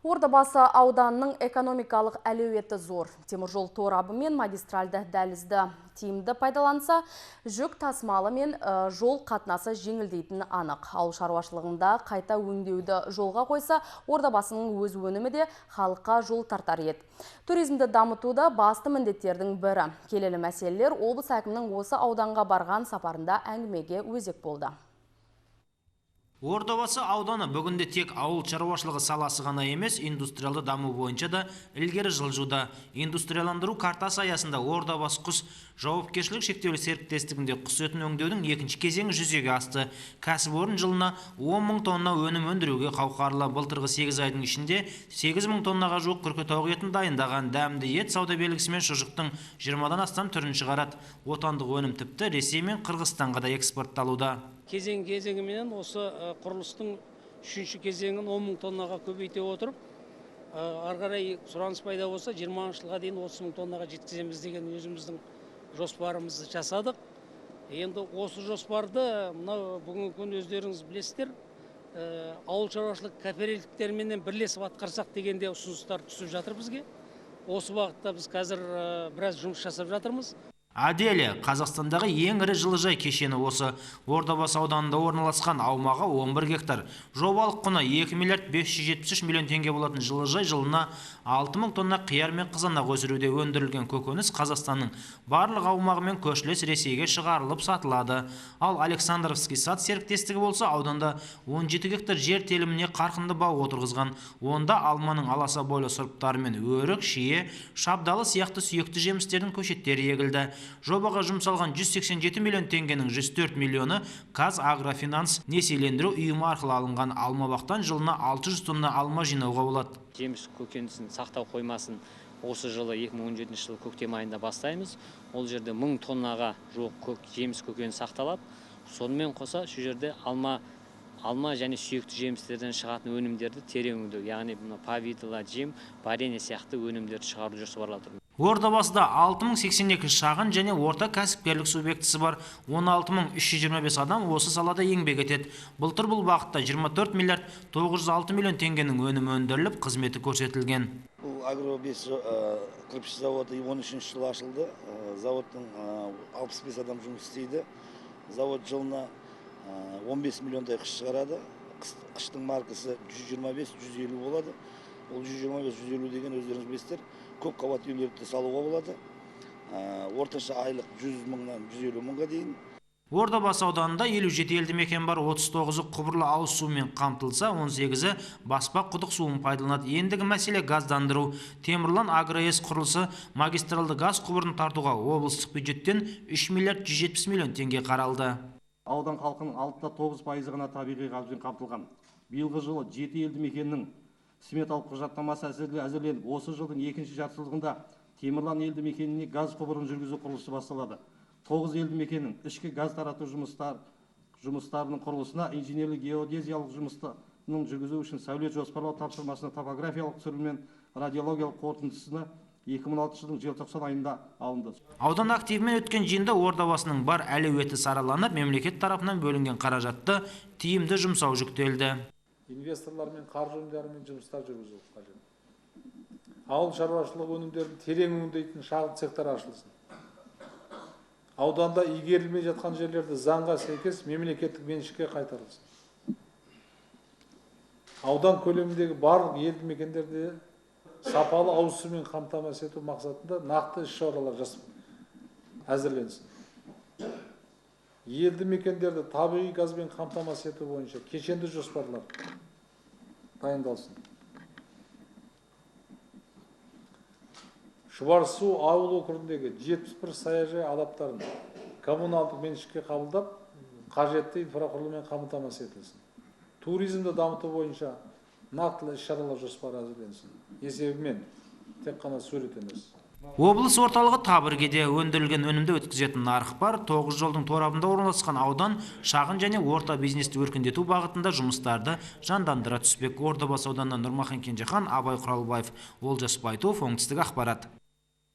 Ордабасы ауданының экономикалық әлеуеті зор. Теміржол торабы мен магистральды дәлізді тиімді пайдаланса, жүк тасымалы мен жол қатынасы жеңілдейтін анық. Ауыл шаруашылығында қайта өңдеуді жолға қойса, Ордабасының өз өнімі де халыққа жол тартар еді. Туризмді дамытуда басты міндеттердің бірі. Келелі мәселелер облыс әкімінің осы ауданға барған сапарында әңгімеге өзек болды. Ордабасы ауданы бүгінде тек ауыл шаруашылығы саласы ғана емес, индустриалды даму бойынша да ілгері жылжуда. Индустрияландыру картасы аясында Ордабасы құс жауапкершілік шектеулі серіктестігінде құс етін өңдеудің екінші кезеңі жүзеге асты. Кәсіпорын жылына 10 мың тонна өнім өндіруге қауқарлы. Былтырғы 8 айдың ішінде 8 мың тоннаға жуық күркетауық етін дайындаған. Дәмді ет сауда белгісімен шұжықтың 20-дан астам түрін шығарады. Отандық өнім тіпті Ресей мен Қырғызстанға да экспортталуда. Кезеңіменен осы құрылыстың 3-ші кезеңін 10 мың тоннаға көбейте отырып, арғарай сұраныс пайда болса 20 жылға дейін 30 мың тоннаға жеткіземіз деген өзіміздің жоспарымызды жасадық. Енді осы жоспарды бүгінгі күн өздеріңіз білесіздер, ауыл шаруашылық кооперативтерімен бірлесіп атқарсақ дегенде ұсыныстар түсіп жатыр бізге. Осы бағытта біз қазір біраз жұмыс жасап жатырмыз. Аделия, Қазақстандағы ең ірі жылыжай кешені осы. Ордабасы ауданында орналасқан, аумағы 11 гектар. Жобалық құны 2 миллиард 573 миллион теңге болатын жылыжай жылына 6 мың тонна қияр мен қызанақ өсіруде. Өндірілген көкөніс Қазақстанның барлық аумағымен көршілес Ресейге шығарылып сатылады. Ал Александровский сад серіктестігі болса, ауданда 17 гектар жер теліміне қарқынды бау отырғызған. Онда алманың аласа бойлы сұрыптары мен өрік, шие, шабдалы сияқты сүйекті жемістердің көшеттері егілді. Жобаға жұмсалған 187 миллион теңгенің 104 миллионы Қазагрофинанс несиелендіру ұйымы арқылы алынған. Алмабақтан жылына 600 тонна алма жинауға болады. Жеміс көкөнісін сақтау қоймасын осы жылы 2017 жылы көктем айында бастаймыз. Ол жерде 1000 тоннаға жуық жеміс көкөніс сақталады. Сонымен қоса шу жерде алма және сүйекті жемістерден шығатын өнімдерді терең өңдеу, яғни повидло, жем, варенье сияқты өнімдерді шығару жоспарланып отыр. Ордабасыда 6082 шағын және орта кәсіпкерлік субъектісі бар. 16325 адам осы салада еңбек етеді. Былтыр бұл бағытта 24 миллиард 906 миллион теңгенің өнімі өндіріліп, қызметі көрсетілген. Бұл Агро-5 кірпіш заводы 13 жылы ашылды. Заводтың 65 адам жұмыс істейді. Завод жылына 15 миллиондай қыш шығарады. Қыштың маркасы 125-150 болады. Ол 125-150 деген өздеріңіз білесіздер, көп қабатты үйлерді салуға болады. Орташа айлық 100 мыңнан 150 мыңға дейін. Ордабасы ауданында 57 елді мекен бар, 39-ы құбырлы ауыз сумен қамтылса, 18-і баспақ құдық суын пайдаланады. Ендігі мәселе газдандыру. Темірлан Агроэс құрылысы магистралды газ құбырын тартуға облыстық бюджеттен 3 миллиард 170 миллион теңге қаралды. Аудан халқының 6-9% ғана табиғи газбен қамтылған. Биылғы жылы 7 елді мекеннің сметалық құжаттамасы әзірленіп, осы жылдың екінші жартыжылдығында Темірлан елді мекеніне газ құбырын жүргізу құрылысы басталады. 9 елді мекеннің ішкі газ тарату жұмыстарының құрылысына инженерлік геодезиялық жұмыстарын жүргізу үшін сәулет жоспарлау тапсырмасына топографиялық түсіру мен радиологиялық қорытындысына 2006 жылдың желтоқсан айында алынды. Аудан активімен өткен жиында Ордабасының бар әлеуеті сараланып, мемлекет тарапынан бөлінген қаражатты тиімді жұмсау жүктелді. Инвесторлармен, қаржы ұйымдарымен жұмыстар жүргізу қажет. Ауыл шаруашылық өнімдерін терең өңдейтін шағын цехтар ашылсын. Ауданда игерілмей жатқан жерлерді заңға сәйкес мемлекеттік меншікке қайтарылсын. Аудан көлеміндегі барлық елді мекендерде сапалы ауыз сумен қамтамасыз ету мақсатында нақты іс-шаралар әзірленсін. Елді мекендерді табиғи газбен қамтамасыз ету бойынша кешенді жоспарлар дайындалсын. Шұбарсу ауыл округіндегі 71 саяжай алаптарын коммуналдық меншікке қабылдап, қажетті инфрақұрылыммен қамтамасыз етілсін. Туризмді дамыту бойынша нақтылы іс-шаралар жоспары әзірленсін. Есебімен тек қана сурет емес. Облыс орталығы Табіргеде өндірілген өнімді өткізетін нарық бар. 9 жолдың торабында орналасқан аудан шағын және орта бизнесті өркендету бағытында жұмыстарды жандандыра түспек. Ордабасы ауданынан Нұрмахан Кенжехан, Абай Құралбаев, Олжас Байтов, оңтүстік ақпарат.